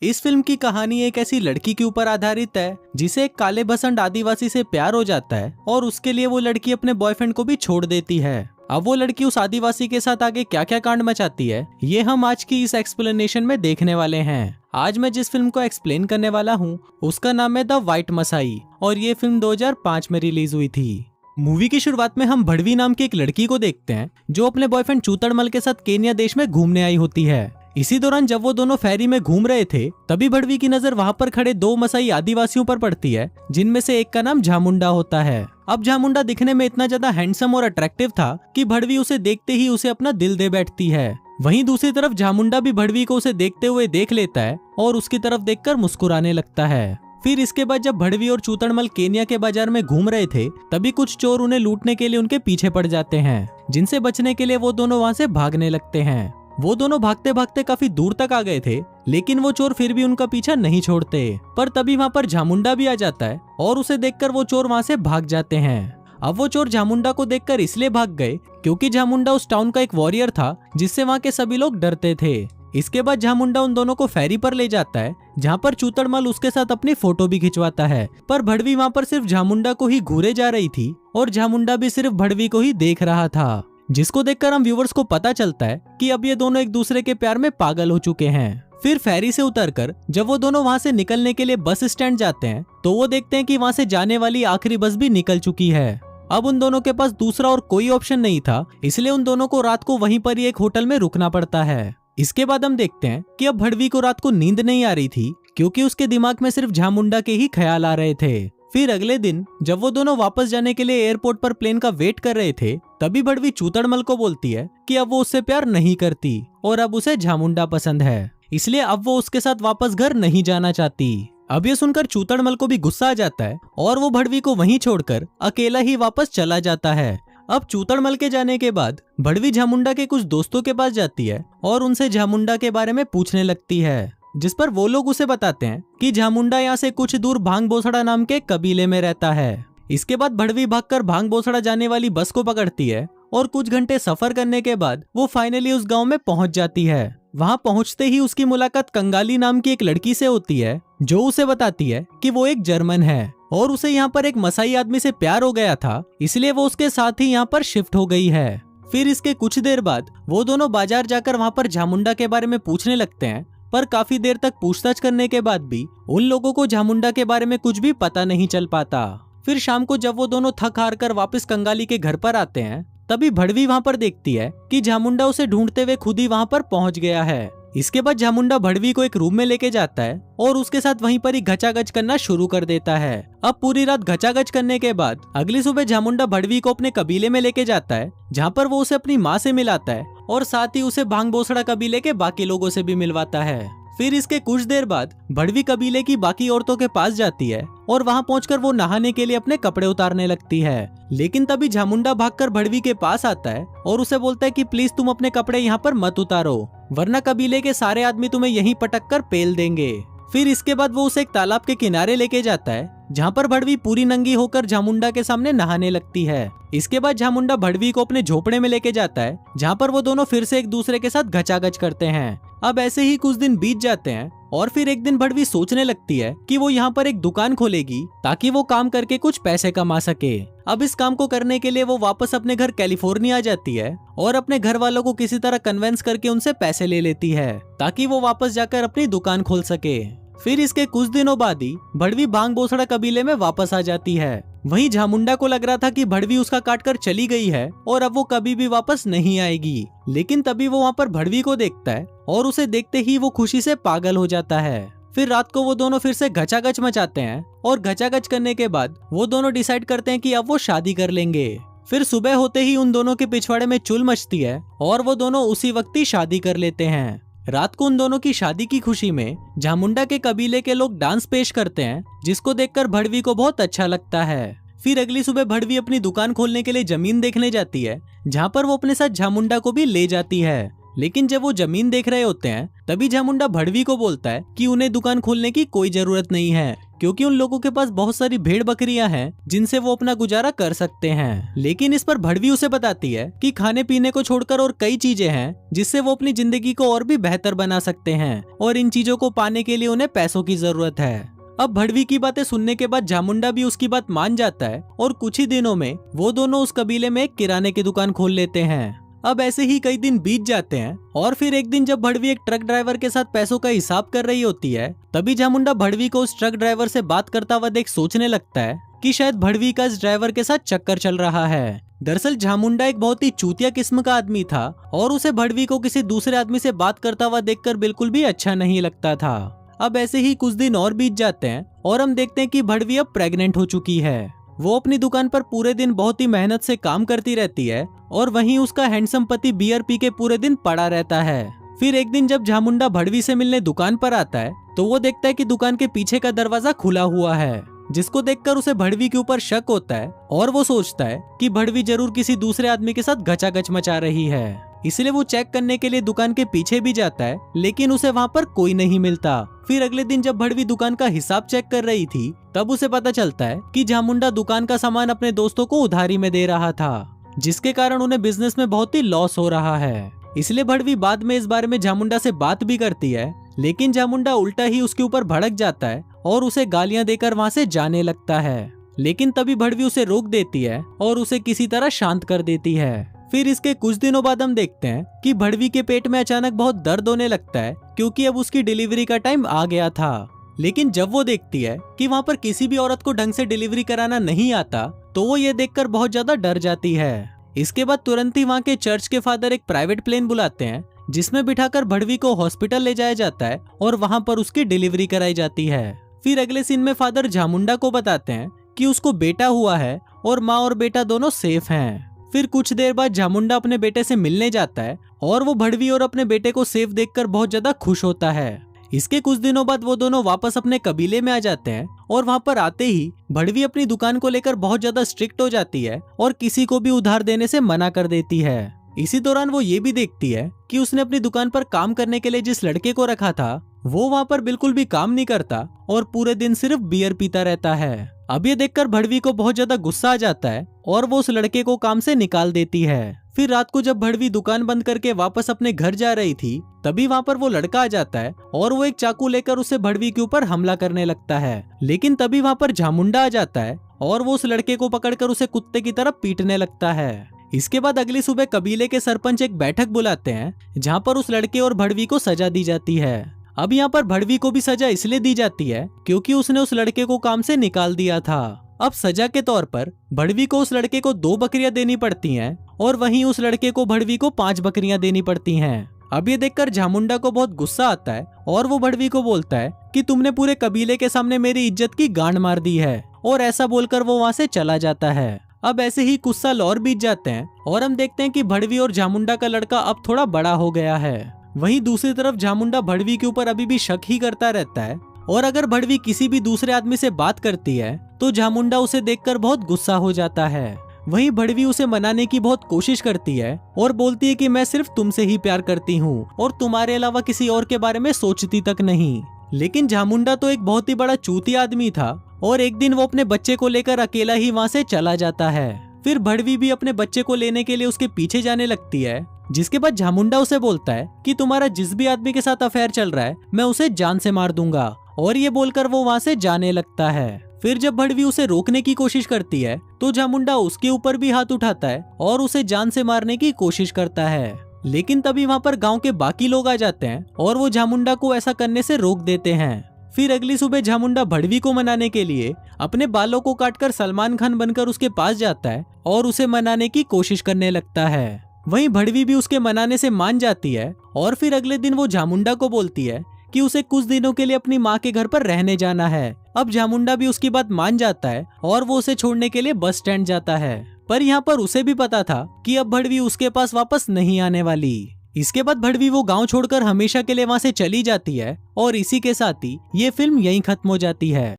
इस फिल्म की कहानी एक ऐसी लड़की के ऊपर आधारित है जिसे एक काले बसंत आदिवासी से प्यार हो जाता है और उसके लिए वो लड़की अपने बॉयफ्रेंड को भी छोड़ देती है। अब वो लड़की उस आदिवासी के साथ आगे क्या क्या कांड मचाती है ये हम आज की इस एक्सप्लेनेशन में देखने वाले हैं। आज मैं जिस फिल्म को एक्सप्लेन करने वाला हूँ उसका नाम है द व्हाइट मसाई और ये फिल्म 2005 में रिलीज हुई थी। मूवी की शुरुआत में हम भड़वी नाम की एक लड़की को देखते हैं जो अपने बॉयफ्रेंड चूतड़मल के साथ केन्या देश में घूमने आई होती है। इसी दौरान जब वो दोनों फेरी में घूम रहे थे तभी भड़वी की नजर वहाँ पर खड़े दो मसाई आदिवासियों पर पड़ती है जिनमें से एक का नाम झामुंडा होता है। अब झामुंडा दिखने में इतना ज्यादा हैंडसम और अट्रैक्टिव था कि भड़वी उसे देखते ही उसे अपना दिल दे बैठती है। वहीं दूसरी तरफ झामुंडा भी भड़वी को उसे देखते हुए देख लेता है और उसकी तरफ देखकर मुस्कुराने लगता है। फिर इसके बाद जब भड़वी और चूतड़मल केन्या के बाजार में घूम रहे थे तभी कुछ चोर उन्हें लूटने के लिए उनके पीछे पड़ जाते हैं जिनसे बचने के लिए वो दोनों वहाँ से भागने लगते हैं। वो दोनों भागते भागते काफी दूर तक आ गए थे लेकिन वो चोर फिर भी उनका पीछा नहीं छोड़ते। पर तभी वहाँ पर झामुंडा भी आ जाता है और उसे देखकर वो चोर वहाँ से भाग जाते हैं। अब वो चोर झामुंडा को देखकर इसलिए भाग गए क्योंकि झामुंडा उस टाउन का एक वॉरियर था जिससे वहाँ के सभी लोग डरते थे। इसके बाद झामुंडा उन दोनों को फेरी पर ले जाता है जहाँ पर चूतड़मल उसके साथ अपनी फोटो भी खिंचवाता है। पर भड़वी वहाँ पर सिर्फ झामुंडा को ही घूरे जा रही थी और झामुंडा भी सिर्फ भड़वी को ही देख रहा था, जिसको देखकर हम व्यूवर्स को पता चलता है कि अब ये दोनों एक दूसरे के प्यार में पागल हो चुके हैं। फिर फेरी से उतरकर जब वो दोनों वहाँ से निकलने के लिए बस स्टैंड जाते हैं तो वो देखते हैं कि वहाँ से जाने वाली आखिरी बस भी निकल चुकी है। अब उन दोनों के पास दूसरा और कोई ऑप्शन नहीं था, इसलिए उन दोनों को रात को वहीं पर ही एक होटल में रुकना पड़ता है। इसके बाद हम देखते हैं कि अब भड़वी को रात को नींद नहीं आ रही थी क्योंकि उसके दिमाग में सिर्फ झामुंडा के ही ख्याल आ रहे थे। फिर अगले दिन जब वो दोनों वापस जाने के लिए एयरपोर्ट पर प्लेन का वेट कर रहे थे तभी भड़वी चूतड़मल को बोलती है कि अब वो उससे प्यार नहीं करती और अब उसे झामुंडा पसंद है, इसलिए अब वो उसके साथ वापस घर नहीं जाना चाहती। अब ये सुनकर चूतड़मल को भी गुस्सा आ जाता है और वो भड़वी को वहीं छोड़कर अकेला ही वापस चला जाता है। अब चूतड़मल के जाने के बाद भड़वी झामुंडा के कुछ दोस्तों के पास जाती है और उनसे झामुंडा के बारे में पूछने लगती है, जिस पर वो लोग उसे बताते हैं कि झामुंडा यहाँ से कुछ दूर भांग बोसड़ा नाम के कबीले में रहता है। इसके बाद भड़वी भागकर भांग बोसड़ा जाने वाली बस को पकड़ती है और कुछ घंटे सफर करने के बाद वो फाइनली उस गांव में पहुंच जाती है। वहां पहुंचते ही उसकी मुलाकात कंगाली नाम की एक लड़की से होती है जो उसे बताती है कि वो एक जर्मन है और उसे यहाँ पर एक मसाई आदमी से प्यार हो गया था, इसलिए वो उसके साथ ही यहाँ पर शिफ्ट हो गई है। फिर इसके कुछ देर बाद वो दोनों बाजार जाकर वहाँ पर झामुंडा के बारे में पूछने लगते हैं, पर काफी देर तक पूछताछ करने के बाद भी उन लोगों को झामुंडा के बारे में कुछ भी पता नहीं चल पाता। फिर शाम को जब वो दोनों थक हार कर वापस कंगाली के घर पर आते हैं तभी भड़वी वहाँ पर देखती है कि झामुंडा उसे ढूंढते हुए खुद ही वहाँ पर पहुँच गया है। इसके बाद झामुंडा भड़वी को एक रूम में लेके जाता है और उसके साथ वहीं पर ही घचाघच करना शुरू कर देता है। अब पूरी रात घचाघच करने के बाद अगली सुबह झामुंडा भड़वी को अपने कबीले में लेके जाता है जहाँ पर वो उसे अपनी माँ से मिलाता है और साथ ही उसे भांग बोसड़ा कबीले के बाकी लोगों से भी मिलवाता है। फिर इसके कुछ देर बाद भड़वी कबीले की बाकी औरतों के पास जाती है और वहां पहुंचकर वो नहाने के लिए अपने कपड़े उतारने लगती है, लेकिन तभी झामुंडा भागकर भड़वी के पास आता है और उसे बोलता है कि प्लीज तुम अपने कपड़े यहाँ पर मत उतारो वरना कबीले के सारे आदमी तुम्हें यहीं पटक कर पेल देंगे। फिर इसके बाद वो उसे एक तालाब के किनारे लेके जाता है जहाँ पर भड़वी पूरी नंगी होकर झामुंडा के सामने नहाने लगती है। इसके बाद झामुंडा भड़वी को अपने झोपड़े में लेके जाता है जहाँ पर वो दोनों फिर से एक दूसरे के साथ घचाघच करते हैं। अब ऐसे ही कुछ दिन बीत जाते हैं और फिर एक दिन भड़वी सोचने लगती है कि वो यहाँ पर एक दुकान खोलेगी ताकि वो काम करके कुछ पैसे कमा सके। अब इस काम को करने के लिए वो वापस अपने घर कैलिफोर्निया जाती है और अपने घर वालों को किसी तरह कन्वेंस करके उनसे पैसे ले लेती है ताकि वो वापस जाकर अपनी दुकान खोल सके। फिर इसके कुछ दिनों बाद ही भड़वी भांग बोसड़ा कबीले में वापस आ जाती है। वहीं झामुंडा को लग रहा था कि भड़वी उसका काटकर चली गई है और अब वो कभी भी वापस नहीं आएगी, लेकिन तभी वो वहाँ पर भड़वी को देखता है और उसे देखते ही वो खुशी से पागल हो जाता है। फिर रात को वो दोनों फिर से घचाघच मचाते हैं और घचाघच करने के बाद वो दोनों डिसाइड करते हैं कि अब वो शादी कर लेंगे। फिर सुबह होते ही उन दोनों के पिछवाड़े में चुल मचती है और वो दोनों उसी वक्त ही शादी कर लेते हैं। रात को उन दोनों की शादी की खुशी में झामुंडा के कबीले के लोग डांस पेश करते हैं जिसको देखकर भड़वी को बहुत अच्छा लगता है। फिर अगली सुबह भड़वी अपनी दुकान खोलने के लिए जमीन देखने जाती है जहाँ पर वो अपने साथ झामुंडा को भी ले जाती है, लेकिन जब वो जमीन देख रहे होते हैं तभी झामुंडा भड़वी को बोलता है कि उन्हें दुकान खोलने की कोई जरूरत नहीं है क्योंकि उन लोगों के पास बहुत सारी भेड़ बकरियां हैं जिनसे वो अपना गुजारा कर सकते हैं। लेकिन इस पर भड़वी उसे बताती है कि खाने पीने को छोड़कर और कई चीजें हैं जिससे वो अपनी जिंदगी को और भी बेहतर बना सकते हैं और इन चीजों को पाने के लिए उन्हें पैसों की जरूरत है। अब भड़वी की बातें सुनने के बाद झामुंडा भी उसकी बात मान जाता है और कुछ ही दिनों में वो दोनों उस कबीले में एक किराने की दुकान खोल लेते हैं। अब ऐसे ही कई दिन बीत जाते हैं और फिर एक दिन जब भड़वी एक ट्रक ड्राइवर के साथ पैसों का हिसाब कर रही होती है, तभी झामुंडा भड़वी को उस ट्रक ड्राइवर से बात करता हुआ देख सोचने लगता है कि शायद भड़वी का इस ड्राइवर के साथ चक्कर चल रहा है। दरअसल झामुंडा एक बहुत ही चूतिया किस्म का आदमी था और उसे भड़वी को किसी दूसरे आदमी से बात करता हुआ देखकर बिल्कुल भी अच्छा नहीं लगता था। अब ऐसे ही कुछ दिन और बीत जाते हैं और हम देखते हैं कि भड़वी अब प्रेग्नेंट हो चुकी है। वो अपनी दुकान पर पूरे दिन बहुत ही मेहनत से काम करती रहती है और वहीं उसका हैंडसम पति बियर पी के पूरे दिन पड़ा रहता है। फिर एक दिन जब झामुंडा भड़वी से मिलने दुकान पर आता है तो वो देखता है कि दुकान के पीछे का दरवाजा खुला हुआ है, जिसको देखकर उसे भड़वी के ऊपर शक होता है और वो सोचता है कि भड़वी जरूर किसी दूसरे आदमी के साथ गचागच मचा रही है। इसलिए वो चेक करने के लिए दुकान के पीछे भी जाता है, लेकिन उसे वहाँ पर कोई नहीं मिलता। फिर अगले दिन जब भड़वी दुकान का हिसाब चेक कर रही थी तब उसे पता चलता है कि झामुंडा दुकान का सामान अपने दोस्तों को उधारी में दे रहा था, जिसके कारण उन्हें बिजनेस में बहुत ही लॉस हो रहा है। इसलिए भड़वी बाद में इस बारे में झामुंडा से बात भी करती है, लेकिन झामुंडा उल्टा ही उसके ऊपर भड़क जाता है और उसे गालियां देकर वहाँ से जाने लगता है। लेकिन तभी भड़वी उसे रोक देती है और उसे किसी तरह शांत कर देती है। फिर इसके कुछ दिनों बाद हम देखते हैं कि भड़वी के पेट में अचानक बहुत दर्द होने लगता है, क्योंकि अब उसकी डिलीवरी का टाइम आ गया था। लेकिन जब वो देखती है कि वहाँ पर किसी भी औरत को ढंग से डिलीवरी कराना नहीं आता, तो वो ये देखकर बहुत ज्यादा डर जाती है। इसके बाद तुरंत ही वहाँ के चर्च के फादर एक प्राइवेट प्लेन बुलाते हैं, जिसमें बिठाकर भड़वी को हॉस्पिटल ले जाया जाता है और वहाँ पर उसकी डिलीवरी कराई जाती है। फिर अगले सीन में फादर झामुंडा को बताते हैं कि उसको बेटा हुआ है और माँ और बेटा दोनों सेफ हैं। फिर कुछ देर बाद झामुंडा अपने बेटे से मिलने जाता है और वो भड़वी और अपने बेटे को सेफ देखकर बहुत ज्यादा खुश होता है। इसके कुछ दिनों बाद वो दोनों वापस अपने कबीले में आ जाते हैं और वहाँ पर आते ही भड़वी अपनी दुकान को लेकर बहुत ज्यादा स्ट्रिक्ट हो जाती है और किसी को भी उधार देने से मना कर देती है। इसी दौरान वो ये भी देखती है कि उसने अपनी दुकान पर काम करने के लिए जिस लड़के को रखा था वो वहाँ पर बिल्कुल भी काम नहीं करता और पूरे दिन सिर्फ बियर पीता रहता है। अब ये देखकर भड़वी को बहुत ज्यादा गुस्सा आ जाता है और वो उस लड़के को काम से निकाल देती है। फिर रात को जब भड़वी दुकान बंद करके वापस अपने घर जा रही थी, तभी वहाँ पर वो लड़का आ जाता है और वो एक चाकू लेकर उसे भड़वी के ऊपर हमला करने लगता है। लेकिन तभी वहाँ पर झामुंडा आ जाता है और वो उस लड़के को पकड़कर उसे कुत्ते की तरह पीटने लगता है। इसके बाद अगली सुबह कबीले के सरपंच एक बैठक बुलाते हैं, जहाँ पर उस लड़के और भड़वी को सजा दी जाती है। अब यहाँ पर भड़वी को भी सजा इसलिए दी जाती है क्योंकि उसने उस लड़के को काम से निकाल दिया था। अब सजा के तौर पर भड़वी को उस लड़के को 2 बकरियां देनी पड़ती हैं और वहीं उस लड़के को भड़वी को 5 बकरियां देनी पड़ती हैं। अब ये देखकर झामुंडा को बहुत गुस्सा आता है और वो भड़वी को बोलता है कि तुमने पूरे कबीले के सामने मेरी इज्जत की गांड मार दी है, और ऐसा बोलकर वो वहाँ से चला जाता है। अब ऐसे ही कुछ साल और बीत जाते हैं और हम देखते हैं कि भड़वी और झामुंडा का लड़का अब थोड़ा बड़ा हो गया है। वहीं दूसरी तरफ झामुंडा भड़वी के ऊपर अभी भी शक ही करता रहता है और अगर भड़वी किसी भी दूसरे आदमी से बात करती है तो झामुंडा उसे देखकर बहुत गुस्सा हो जाता है। वहीं भड़वी उसे मनाने की बहुत कोशिश करती है और बोलती है कि मैं सिर्फ तुमसे ही प्यार करती हूँ और तुम्हारे अलावा किसी और के बारे में सोचती तक नहीं। लेकिन झामुंडा तो एक बहुत ही बड़ा चूतिया आदमी था और एक दिन वो अपने बच्चे को लेकर अकेला ही वहाँ से चला जाता है। फिर भड़वी भी अपने बच्चे को लेने के लिए उसके पीछे जाने लगती है, जिसके बाद झामुंडा उसे बोलता है कि तुम्हारा जिस भी आदमी के साथ अफेयर चल रहा है मैं उसे जान से मार दूंगा, और ये बोलकर वो वहाँ से जाने लगता है। फिर जब भड़वी उसे रोकने की कोशिश करती है तो झामुंडा उसके ऊपर भी हाथ उठाता है और उसे जान से मारने की कोशिश करता है। लेकिन तभी वहाँ पर गांव के बाकी लोग आ जाते हैं और वो झामुंडा को ऐसा करने से रोक देते हैं। फिर अगली सुबह झामुंडा भड़वी को मनाने के लिए अपने बालों को काटकर सलमान खान बनकर उसके पास जाता है और उसे मनाने की कोशिश करने लगता है। वहीं भड़वी भी उसके मनाने से मान जाती है और फिर अगले दिन वो झामुंडा को बोलती है कि उसे कुछ दिनों के लिए अपनी माँ के घर पर रहने जाना है। अब झामुंडा भी उसकी बात मान जाता है और वो उसे छोड़ने के लिए बस स्टैंड जाता है, पर यहाँ पर उसे भी पता था कि अब भड़वी उसके पास वापस नहीं आने वाली। इसके बाद भड़वी वो गांव छोड़कर हमेशा के लिए वहाँ से चली जाती है और इसी के साथ ही ये फिल्म यहीं खत्म हो जाती है।